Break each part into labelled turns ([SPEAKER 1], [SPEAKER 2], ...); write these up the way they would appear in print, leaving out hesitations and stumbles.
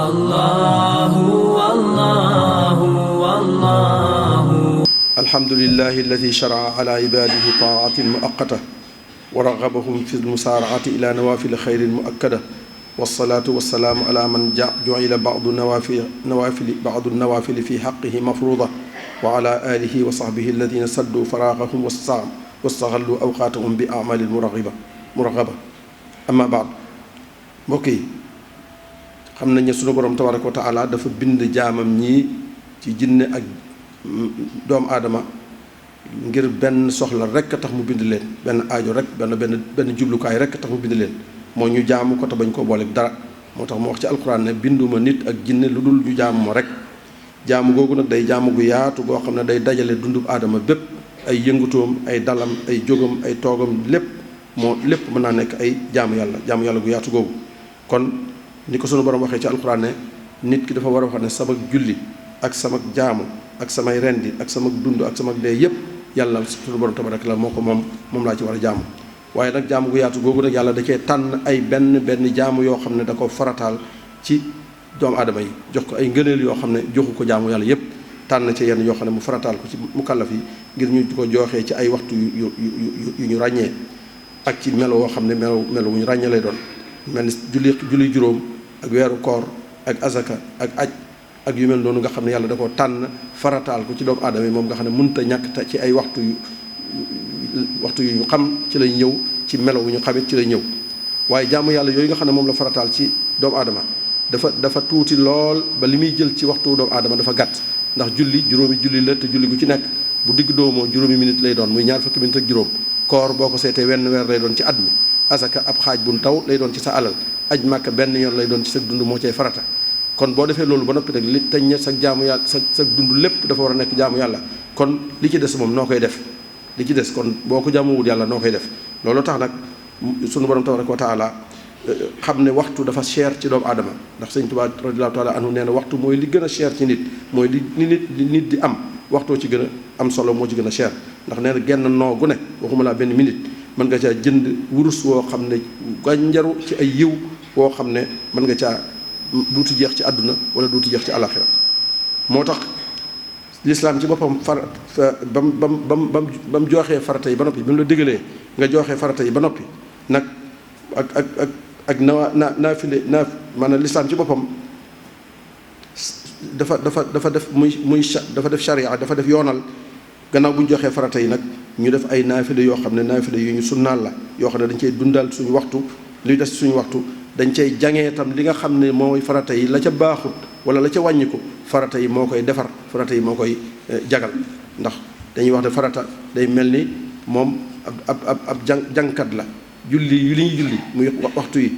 [SPEAKER 1] الله والله والله.
[SPEAKER 2] الحمد لله الذي شرع على عباده طاعة مؤقتة ورغبهم في المسارعة إلى نوافل خير مؤكدة، والصلاة والسلام على من جعل بعض النوافل في حقه مفروضة، وعلى آله وصحبه الذين سدوا فراغهم واستغلوا أوقاتهم بأعمال مرغبة. أما بعد، mbokk yi xam nañ ne sunu borom tabaraka wa taala dafa bind jaamam ñii ci jinne ak doomu aadama ngir benn soxla rek tax mu bind leen, benn aajo rek, benn jublukaay rek tax mu bind leen, moo ñu jaamu ko te bañ koo booleeg dara. moo tax mu wax ci alquran ne binduma nit ak jinne lu dul ñu jaamu ma rek. jaamu googu nag day jaamu gu yaatu goo xam ne day dajale dundub aadama bépp, ay yëngutoom, ay dalam, ay jógam, ay toogam, lépp mën naa nekk ay jaamu yàlla gu yaatu googu. kon ni ko sunu borom waxee ci alquran ne nit ki dafa war a wax ne sama julli ak sama jaamu ak samay rendi ak sama dund ak sama dee yépp yàlla sunu borom tabaraka la moo ko moom laa ci war a jaamu. waaye nag jaamu gu yaatu googu nag yàlla da cee tànn ay benn jaamu yoo xam ne da ko farataal ci doomu aadama yi, jox ko ay ngëneel yoo xam ne joxu ko jaamu yàlla yépp, tànn ci yenn yoo xam ne mu farataal ko ci mukallaf yi ngir ñu ko joxee ci ay waxtu yu ñu ràññee ak ci melo woo xam ne melo wu ñu ràññee lay doon, mel ni julli juróom ak weeru koor ak azaka ak aj ak yu mel noonu nga xam ne yàlla da ko tànn farataal ko ci doomu aadama yi, moom nga xam ne mënut a ñàkk ci ay waxtu yu ñu xam ci lay ñëw, ci melo wu ñu xamit ci lay ñëw. waaye jaamu yàlla yooyu nga xam ne moom la farataal ci doomu aadama dafa tuuti lool ba li muy jël ci waxtu doomu aadama dafa gàtt, ndax juróomi julli la te julli gu ci nekk bu digg doomoo juróomi minute lay doon, muy ñaar fukki minute ak juróom. koor boo ko seetee wenn weer lay doon ci at mi, asaka ab xaaj bu ndaw lay doon ci sa alal, aj màkka benn yoon lay doon ci sa dund moo cay farata. kon boo defee loolu ba noppi nag li tañ sa jaamu yàlla sa dund lépp dafa war a nekk jaamu yàlla, kon li ci des moom noo koy def, li ci des kon boo ko jaamuwul yàlla noo koy def. loolu tax nag sunu borom tabaraka wa taala xam ne waxtu dafa cher ci doomu aadama, ndax sëñ Tuubaa radiyallaahu taala anhu nee na waxtu mooy li gën a cher ci nit, mooy li nit di am waxtoo ci gën a am solo, moo ci gën a cher. ndax nee na genn noo gu ne waxuma laa benn minute mën nga caa jënd wurus woo xam ne gànjaru ci ay yiw woo xam ne mën nga caa duutu jeex ci àdduna wala duutu jeex ci àlaxira. moo tax lislaam ci boppam ba mu joxee farata yi ba noppi, bi mu la digalee nga joxee farata yi ba noppi nag ak maanaam lislaam ci boppam dafa def sharia, dafa def yoonal. gannaaw bu ñu joxee farata yi nag ñu def ay naafile yoo xam ne naafile yu ñu sunnaal la, yoo xam ne dañ cey dundal suñu waxtu, luy des suñu waxtu dañ cey jangee tam li nga xam ne mooy farata yi la ca baaxut wala la ca wàññiku, farata yi moo koy defar, farata yi moo koy jagal. ndax dañuy wax ne farata day mel ni moom ab jàngkat la. julli yu li ñuy julli muy waxtu yi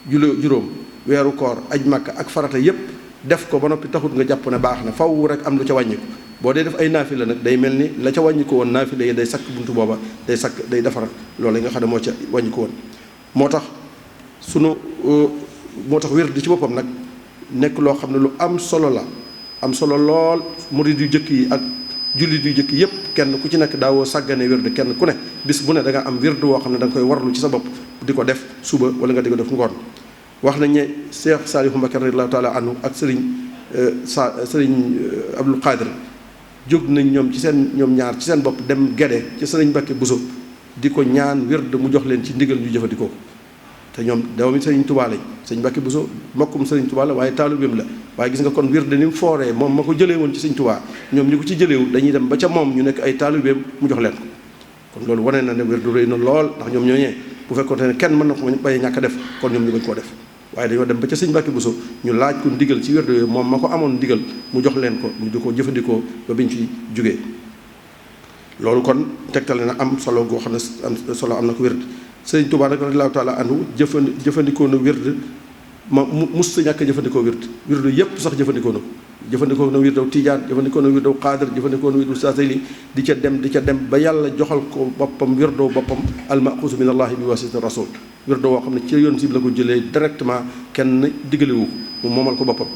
[SPEAKER 2] juróom, weeru koor, aj màkka ak farata yépp def ko ba noppi taxut nga jàpp ne baax na, faw rek am lu ca wàññiku. boo dee def ay naafila nag day mel ni la ca wàññi ko woon naafila yi day sakk buntu booba, day defar loolu nga xam ne moo ca wàññi ko woon. moo tax wird ci boppam nag nekk loo xam ne lu am solo la, am solo lool. murid yu jëkk yi ak jullit yu jëkk yépp kenn ku ci nekk daawoo sàggane wird, kenn ku ne bis bu ne da nga am wird woo xam ne da nga koy warlu ci sa bopp di ko def suba wala nga di ko def ngoon. wax nañ ne Cheikh Saalihu Mbacké radiyallaahu taala anhu ak sëriñ Abdul Qadir jóg nañ ñoom ñaar ci seen bopp dem Gede ci sëriñ Mbacké Buso di ko ñaan wird mu jox leen ci ndigal ñu jëfandikoo ko. te ñoom doomi sëriñ Tuubaa lañ, sëriñ Mbacké Buso mbokkum sëriñ Tuubaa la waaye taalibeem la. waaye gis nga kon wird ni mu fooree, moom ma ko jëlee woon ci sëriñ Tuubaa, ñoom ñi ko ci jëleewul dañuy dem ba ca moom ñu nekk ay taalibeem mu jox leen ko. kon loolu wane na ne wird rëy na lool, ndax ñoom ñooñee bu fekkoon ne kenn mën na ko bañ ñàkk a def kon ñoom ñu bañ koo def. waaye dañoo dem ba ca sëñ Mbacké Buso ñu laaj ko ndigal ci wird yooyu, moom ma ko amoon ndigal mu jox leen ko ñu di ko jëfandikoo ba biñ fi jógee. loolu kon tegtal na am solo goo xam ne solo am na ko wird. sëriñ Tuubaa nag radiyallaahu taala anhu jëfandikoo na wird, ma mus sa ñàkk jëfandikoo wird yépp sax jëfandikoo na wirdaw Tijaan, jëfandikoo na wirdaw Xaadir, jëfandikoo na wirdaw Saasili, di ca dem ba yàlla joxal ko boppam wirdaw boppam almaxuusu min allaahi bi wasitati rasul, wirdaw woo xam ne ci yoon si la ko jëlee directement, kenn digalewu ko, mu moomal ko boppam.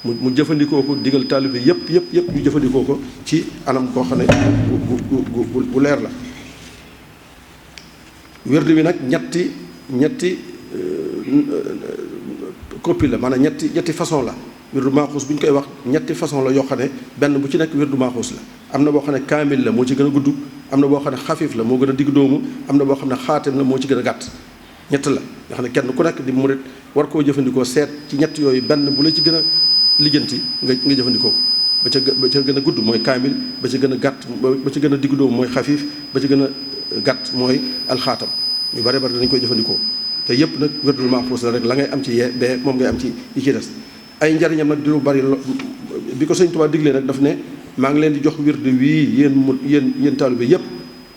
[SPEAKER 2] mu jëfandikoo ko, digal taalibe yépp ñu jëfandikoo ko ci anam koo xam ne bu leer la. wird bi nag ñetti copie la, maanaam ñetti façon la. wirdu maaxuus bu ñu koy wax ñetti façon la yoo xam ne benn bu ci nekk wirdu maaxuus la. am na boo xam ne kaamil la moo ci gën a gudd, am na boo xam ne xafiif la moo gën a digg doomu, am na boo xam ne xaatim la moo ci gën a gàtt. ñett la nga xam ne kenn ku nekk di murit war koo jëfandikoo seet ci ñett yooyu benn bu la ci gën a lijjanti nga jëfandikoo ko. ba ca gën a gudd mooy kaamil, ba ca gën a gàtt ba ca gën a digg doomu mooy xafiif, ba ca gën a gàtt mooy alxaatam. ñu bare bare dañ koy jëfandikoo te yëpp nag wirdul maaxuus la rek la ngay am ci bee moom ngay am ci yi ci des. ay njariñam nag di lu bari bi ko Sëñ Tuubaa diglee nag daf ne maa ngi leen di jox wirdu wii yéen taalibe yëpp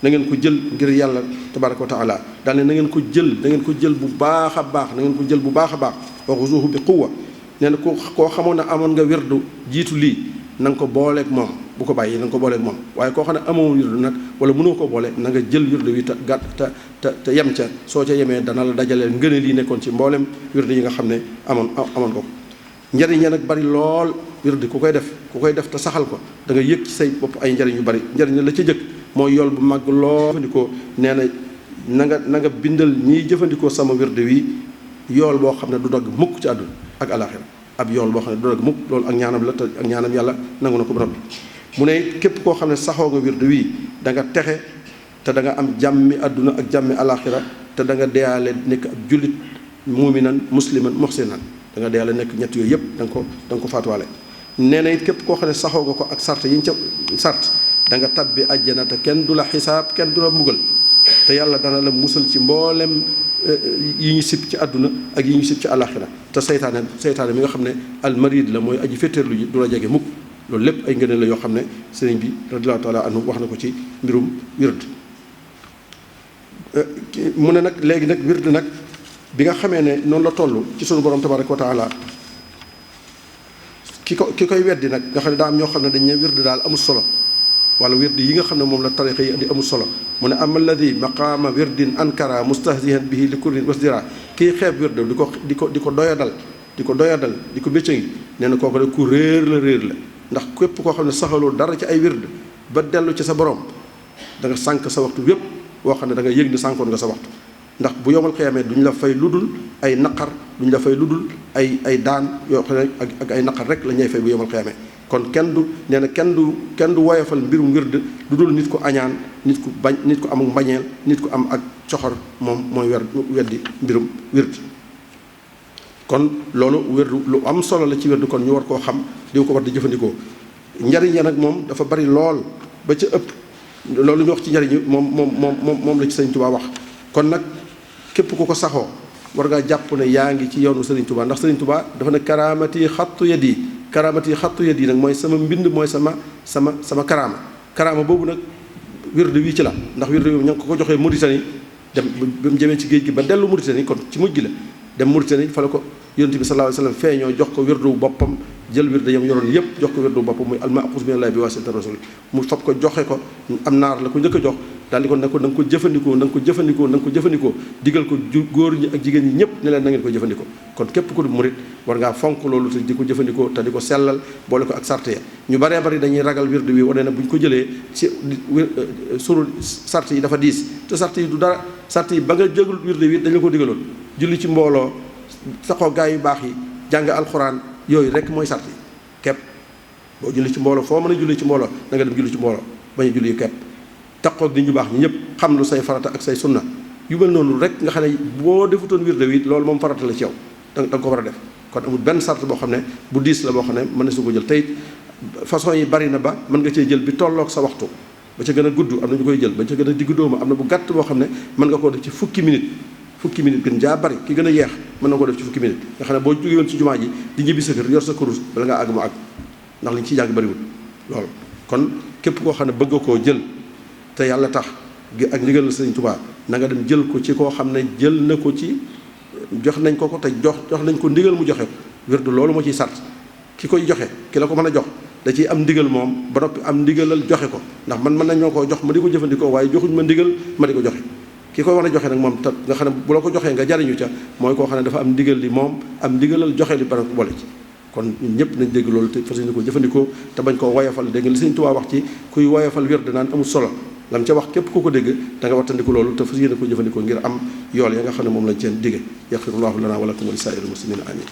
[SPEAKER 2] na ngeen ko jël ngir yàlla tabaraka wa taala daal ne na ngeen ko jël bu baax a baax na ngeen ko jël bu baax a baax wa xuzuuhu bi quwwa. nee na koo xamoon ne amoon nga wirdu jiitu lii na nga ko booleeg moom bu ko bàyyi na nga ko booleeg moom waaye koo xam ne amoo wirdu nag wala mënoo ko boole na nga jël wirdu wi te gàtt te yem ca soo ca yemee dana la dajaleel ngëneel yi nekkoon ci mboolem wirdu yi nga xam ne amoon ko. njariñ ya nag bari lool wirdu ku koy def te saxal ko da nga yëg ci say bopp ay njariñ yu bari. njariñ la ca jëkk mooy yool bu mag lool jëfandikoo nee na na nga bindal ñiy jëfandikoo sama wirdu wi yool boo xam ne du dogg mukk ci àdduna ak alaxira ab yool boo xam ne du dogg mukk loolu ak ñaanam la te ak ñaanam yàlla nangu na ko ba noppi. mu ne képp koo xam ne saxoo nga wirdu wi da nga texe te da nga am jàmmi àdduna ak jàmmi alaxira te da nga deyaale nekk ab jullit muuminan musliman muhsinan da nga deyaale nekk ñett yooyu yëpp da nga ko faatuwaale. nee na it képp koo xam ne saxoo nga ko ak sart yi ñu ca sart da nga tabbi àjjana te kenn du la xisaab kenn du la mbugal te yàlla dana la musal ci mboolem yi ñu sib ci àdduna ak yi ñu sib ci alaxira te seytaane mi nga xam ne almarid la mooy aji féeteerlu ji du la jege mukk. loolu lépp ay ngëneel la yoo xam ne sëriñ bi radiyallahu taala anhu wax na ko ci mbirum wird. mu ne nag léegi nag wird nag bi nga xamee ne noonu la toll ci sunu borom tabaraka wa taala ki koy weddi nag nga xam ne daa am ñoo xam ne dañ ne wird daal amul solo wala wird yi nga xam ne moom la tarixa yi andi amul solo. mu ne ama alladi maqaama wirdin ankara mustahzihan bihi li kullin wasdira kii xeeb wird di ko doyadal di ko bëccëg nee na kooku de ku réer la ndax képp koo xam ne saxaloo dara ci ay wird ba dellu ci sa borom da nga sànq sa waxtu yépp woo xam ne da nga yëg ni sànkoon nga sa waxtu. ndax bu yomal xiyaamee duñ la fay ludul ay naqar duñ la fay ludul ay daan yoo xam ne ak ay naqar rek la ñuy fay bu yomal xiyaamee. kon kenn du woyofal mbirum wird lu dul nit ko añaan nit ku bañ nit ko am mbañeel nit ku am ak coxor moom mooy weddi mbirum wird. kon loolu wirdu lu am solo la ci wirdu kon ñu war koo xam di ko war di jëfandikoo. njariñ ya nag moom dafa bari lool ba ca ëpp loolu ñu wax ci njariñ moom la ci Sëriñ Tuubaa wax. kon nag képp ku ko saxoo war ngaa jàpp ne yaa ngi ci yoonu Sëriñ Tuubaa ndax Sëriñ Tuubaa dafa ne karaamati xattu yadi nag mooy sama mbind mooy sama karaama boobu nag wirdu wi ci la ndax wirdu wi ña ngi ko joxee Mauritanie dem ba mu jëmee ci géej gi ba dellu Mauritanie kon ci mujj gi la dem Mauritanie fa la ko yonent bi sallallahu alayhi wa sallam feeñoo jox ko wirdu boppam jël wirdu yam yoroon yépp jox ko wirdu boppam muy al-ma'xuuz minallahi bi waasitati rasul mu fab ko joxe ko am naar la ko njëkk a jox daal di ko ne ko na nga ko jëfandikoo digal ko góor ñi ak jigéen ñi ñëpp ne leen na ngeen ko jëfandikoo. kon képp ku du murit war ngaa fonk loolu te di ko jëfandikoo te di ko sellal boole ko ak sarte ya ñu baree bari dañuy ragal wirdu wi wane na bu ñu ko jëlee ci suru sarte yi dafa diis te sarte yi du dara sarte yi ba nga jëgul wirdu wi dañu ko digaloon julli ci mbooloo saxoo gaa yu baax yi jàng alxuraan yooyu rek mooy sart yi képp boo julli ci mbooloo foo mën a julli ci mbooloo da nga dem julli ci mbooloo bañ a julli képp taqoog nit ñu baax ñi ñëpp xam lu say farata ak say sunna yu mel noonu rek nga xam ne boo defutoon wirde wi loolu moom farata la ci yow da nga ko war a def. kon amul benn sart boo xam ne bu diis la boo xam ne mën na su ko jël tey façon yi bari na ba mën nga cee jël bi tolloog sa waxtu ba ca gën a gudd am na ñu koy jël ba ca gën a diggu dóomu am na bu gàtt boo xam ne mën nga koo def ci fukki minute gën jaa bari ki gën a yeex mën na ko def ci fukki minute nga xam ne boo jógee woon ci jumaa ji di ñibbi sa kër yor sa kurus bala ngaa àgg mu àgg ndax li ñu ciy jàng bariwul loolu. kon képp koo xam ne bëgg koo jël te yàlla tax ak ndigal la Sëriñ Tuubaa na nga dem jël ko ci koo xam ne jël na ko ci jox nañ ko te jox nañ ko ndigal mu joxe ko wirdu loolu moo ciy sart ki koy joxe ki la ko mën a jox da ciy am ndigal moom ba noppi am ndigalal joxe ko ndax man mën nañ ñoo koo jox ma di ko jëfandikoo waaye joxuñ ma ndigal ma di ko joxe ki koy war a joxe nag moom te nga xam ne bu la ko joxee nga jariñu ca mooy koo xam ne dafa am ndigal li moom am ndigalal joxe li ba noppi boole ci. kon ñun ñëpp nañ dégg loolu te fas yéene ko jëfandikoo te bañ koo woyofal dégg nga li Sëriñ Tuubaa wax ci kuy woyofal wird naan amul solo lam ca wax képp ku ko dégg da nga wattandiku loolu te fas yéene ko jëfandikoo ngir am yool ya nga xam ne moom lañ ceen digge yaxfirullahu lana wa lakum wa li saa'iril muslimina amin.